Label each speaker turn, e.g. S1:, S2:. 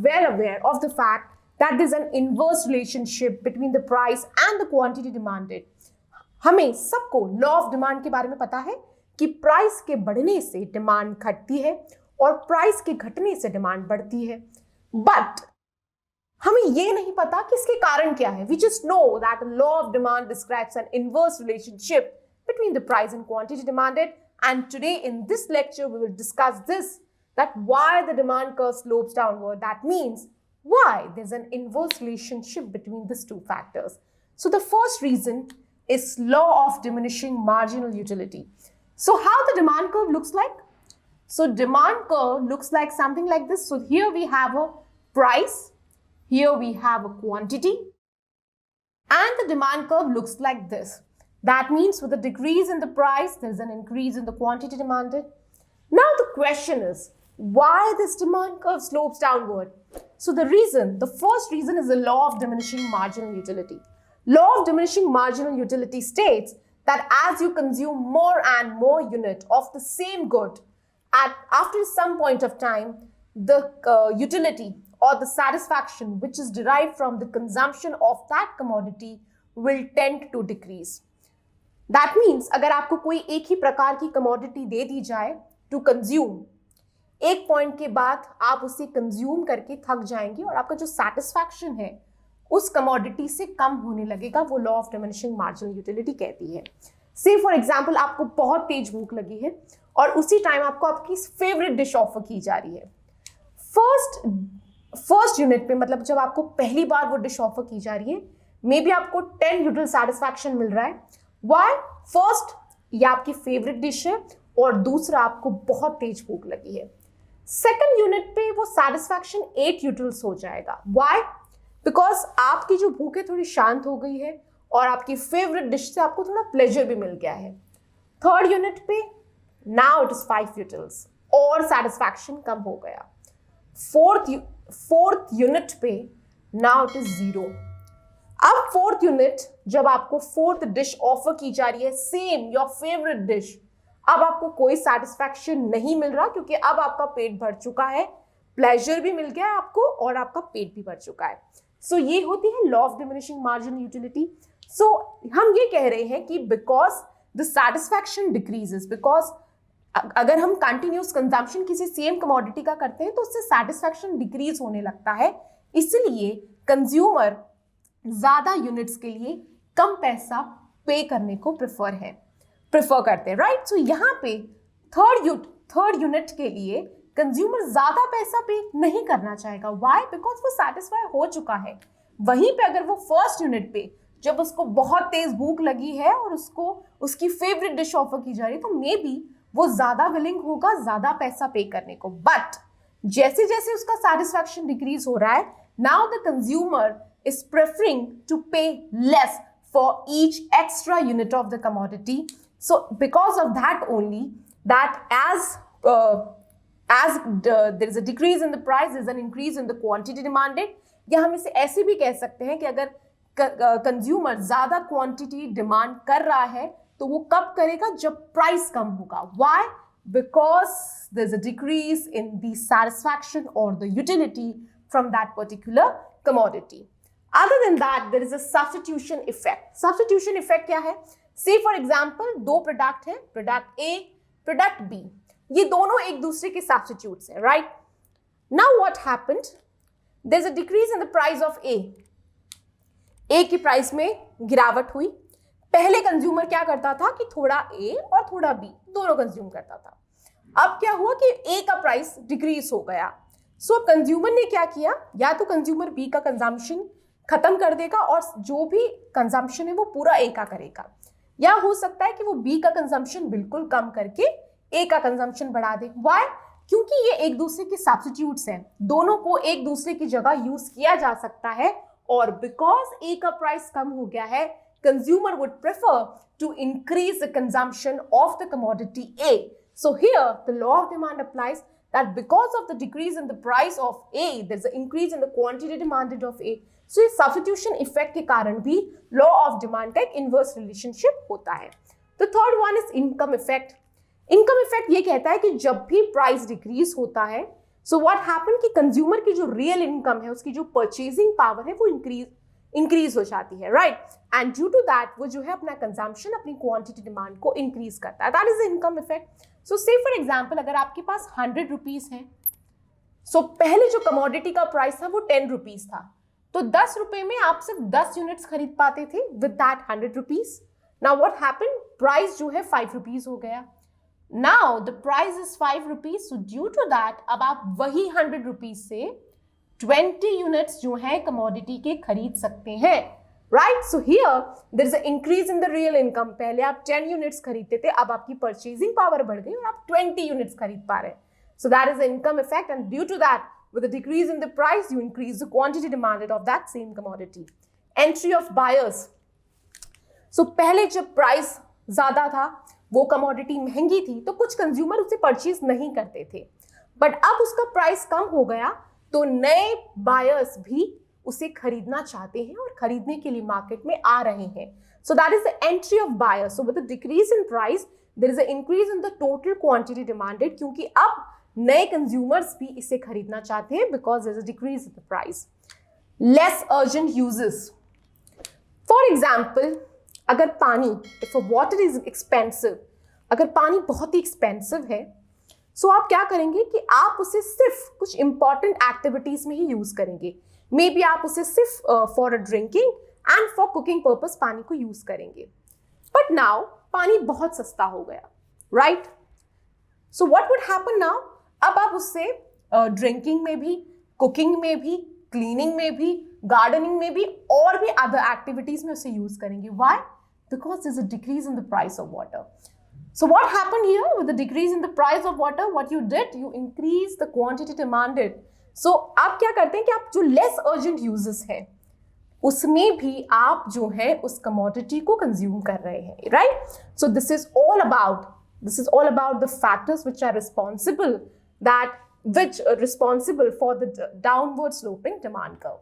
S1: well aware of the fact that there's an inverse relationship between the price and the quantity demanded. हमें सबको law of demand के बारे में पता है कि प्राइस के बढ़ने से डिमांड घटती है और प्राइस के घटने से डिमांड बढ़ती है, बट हमें ये नहीं पता कि इसके कारण क्या है. We just know that the law of demand describes an inverse relationship between the price and quantity demanded, and today in this lecture we will discuss this, that why the demand curve slopes downward. That means why there's an inverse relationship between these two factors. So the first reason is law of diminishing marginal utility. So how the demand curve looks like? So demand curve looks like something like this. So here we have a price, here we have a quantity, and the demand curve looks like this. That means with a decrease in the price, there's an increase in the quantity demanded. Now the question is, why this demand curve slopes downward? So the first reason is the law of diminishing marginal utility. Law of diminishing marginal utility states that as you consume more and more unit of the same good, after some point of time, the utility or the satisfaction which is derived from the consumption of that commodity will tend to decrease. That means अगर आपको कोई एक ही प्रकार की commodity दे दी जाए to consume, एक point के बाद आप उसे consume करके थक जाएंगे और आपका जो satisfaction है उस commodity से कम होने लगेगा. वो law of diminishing marginal utility कहती है. Say for example आपको बहुत तेज भूख लगी है और उसी टाइम आपको आपकी फेवरेट डिश ऑफर की जा रही है. फर्स्ट यूनिट पे, मतलब जब आपको पहली बार वो डिश ऑफर की जा रही है, मे बी आपको 10 यूटिल सेटिस्फैक्शन मिल रहा है. व्हाई? फर्स्ट, ये आपकी फेवरेट डिश है और दूसरा आपको बहुत तेज भूख लगी है. सेकंड यूनिट पे वो सेटिस्फैक्शन 8 यूटिल्स हो जाएगा. व्हाई? बिकॉज आपकी जो भूख है थोड़ी शांत हो गई है और आपकी फेवरेट डिश से आपको थोड़ा प्लेजर भी मिल गया है. थर्ड यूनिट पे नाउ इट इज 5 यूटिल्स और सेटिस्फैक्शन कम हो गया. फोर्थ यूनिट पे नाउ इट इज 0. अब फोर्थ यूनिट जब आपको फोर्थ डिश ऑफर की जा रही है, सेम योर फेवरेट डिश, अब आपको कोई सेटिस्फैक्शन नहीं मिल रहा क्योंकि अब आपका पेट भर चुका है, प्लेजर भी मिल गया है आपको और आपका पेट भी भर चुका है. सो ये होती है law of diminishing marginal utility. So हम ये कह रहे हैं कि because the satisfaction decreases, because अगर हम कंटिन्यूस कंजम्पशन किसी सेम कमोडिटी का करते हैं तो उससे सेटिस्फैक्शन डिक्रीज होने लगता है. इसलिए कंज्यूमर ज्यादा यूनिट्स के लिए कम पैसा पे करने को प्रेफर करते हैं, राइट. सो यहाँ पे थर्ड यूनिट के लिए कंज्यूमर ज्यादा पैसा पे नहीं करना चाहेगा. व्हाई? बिकॉज वो सेटिस्फाई हो चुका है. वहीं पे अगर वो फर्स्ट यूनिट पे जब उसको बहुत तेज भूख लगी है और उसको उसकी फेवरेट डिश ऑफर की जा रही है, तो मे बी वो ज्यादा विलिंग होगा ज्यादा पैसा पे करने को. बट जैसे जैसे उसका सेटिस्फैक्शन डिक्रीज हो रहा है, now the consumer is preferring to pay less for each extra unit of the commodity. So because of that only, that as there is a decrease in the price, there is an increase in the quantity demanded. या हम इसे ऐसे भी कह सकते हैं कि अगर कंज्यूमर ज्यादा क्वांटिटी डिमांड कर रहा है तो वो कब करेगा? जब प्राइस कम होगा. Why? Because there is a decrease in the satisfaction और the utility from that particular commodity. Other than that there is a substitution effect. Substitution effect क्या है? से फॉर एग्जांपल दो प्रोडक्ट है, प्रोडक्ट ए, प्रोडक्ट बी, ये दोनों एक दूसरे के सब्स्टिट्यूट्स हैं, right. Now what happened? There is a decrease in the price of A. A की प्राइस में गिरावट हुई. पहले कंज्यूमर क्या करता था कि थोड़ा ए और थोड़ा बी दोनों कंज्यूम करता था. अब क्या हुआ कि ए का प्राइस डिक्रीज हो गया. सो कंज्यूमर ने क्या किया? या तो कंज्यूमर बी का कंजम्पशन खत्म कर देगा और जो भी कंजम्पशन है वो पूरा ए का करेगा, या हो सकता है कि वो बी का कंजम्पशन बिल्कुल कम करके ए का कंजम्पशन बढ़ा दे. व्हाई? क्योंकि ये एक दूसरे के सब्स्टिट्यूट्स हैं, दोनों को एक दूसरे की जगह यूज किया जा सकता है. और बिकॉज ए का प्राइस कम हो गया है, consumer would prefer to increase the consumption of the commodity A. So here the law of demand applies, that because of the decrease in the price of A, there's an increase in the quantity demanded of A. So इस substitution effect के कारण भी law of demand का एक inverse relationship होता है. The third one is income effect. Income effect ये कहता है कि जब भी price decrease होता है, सो व्हाट हैपन कि कंज्यूमर की जो रियल इनकम है, उसकी जो परचेजिंग पावर है वो इंक्रीज हो जाती है, right. And due to that वो जो है अपना कंजम्पशन, अपनी क्वांटिटी डिमांड को इंक्रीज करता है। That is the income effect. So say for example अगर आपके पास 100 रुपीज है, सो पहले जो कमोडिटी का प्राइस था वो 10 रुपीज था, तो 10 रुपए में आप सिर्फ 10 यूनिट्स खरीद पाते थे with that 100 rupees. Now what happened, price जो है 5 रुपीज हो गया। Now the price is 5 rupees, so due to that अब आप वही 100 रुपीज से 20 यूनिट्स जो है कमोडिटी के खरीद सकते हैं, right. So here there is a increase in the real income. पहले आप 10 यूनिट्स खरीदते थे, अब आपकी परचेजिंग पावर बढ़ गई और आप 20 यूनिट्स खरीद पा रहे हैं। So that is the income effect, and due to that with a decrease in the price you increase the quantity demanded of that same commodity. Entry of buyers. So पहले जब प्राइस ज्यादा था, वो commodity महंगी थी, तो कुछ consumer उसे परचेज नहीं करते थे, बट अब उसका प्राइस कम हो गया तो नए बायर्स भी उसे खरीदना चाहते हैं और खरीदने के लिए मार्केट में आ रहे हैं। So that is the entry of buyers. So with the decrease in price there is a increase in the total quantity demanded, क्योंकि अब नए कंज्यूमर्स भी इसे खरीदना चाहते हैं because there is a decrease in the price. Less urgent uses. For example अगर पानी, इफ वाटर इज एक्सपेंसिव, अगर पानी बहुत ही एक्सपेंसिव है, सो आप क्या करेंगे कि आप उसे सिर्फ कुछ इंपॉर्टेंट एक्टिविटीज में ही यूज करेंगे। मे बी आप उसे सिर्फ for drinking and for cooking purpose पानी को यूज करेंगे, बट नाउ पानी बहुत सस्ता हो गया, right. So what would happen now, अब आप उससे ड्रिंकिंग में भी, कुकिंग में भी, क्लीनिंग में भी, गार्डनिंग में भी और भी अदर एक्टिविटीज में उसे यूज करेंगे। Why? Because there is a decrease in the price of water. So what happened here with the decrease in the price of water? What you did, you increase the quantity demanded. So आप क्या करते हैं कि आप जो less urgent uses हैं उसमें भी आप जो है उस commodity को consume कर रहे हैं, right? So this is all about the factors which are responsible for the downward sloping demand curve.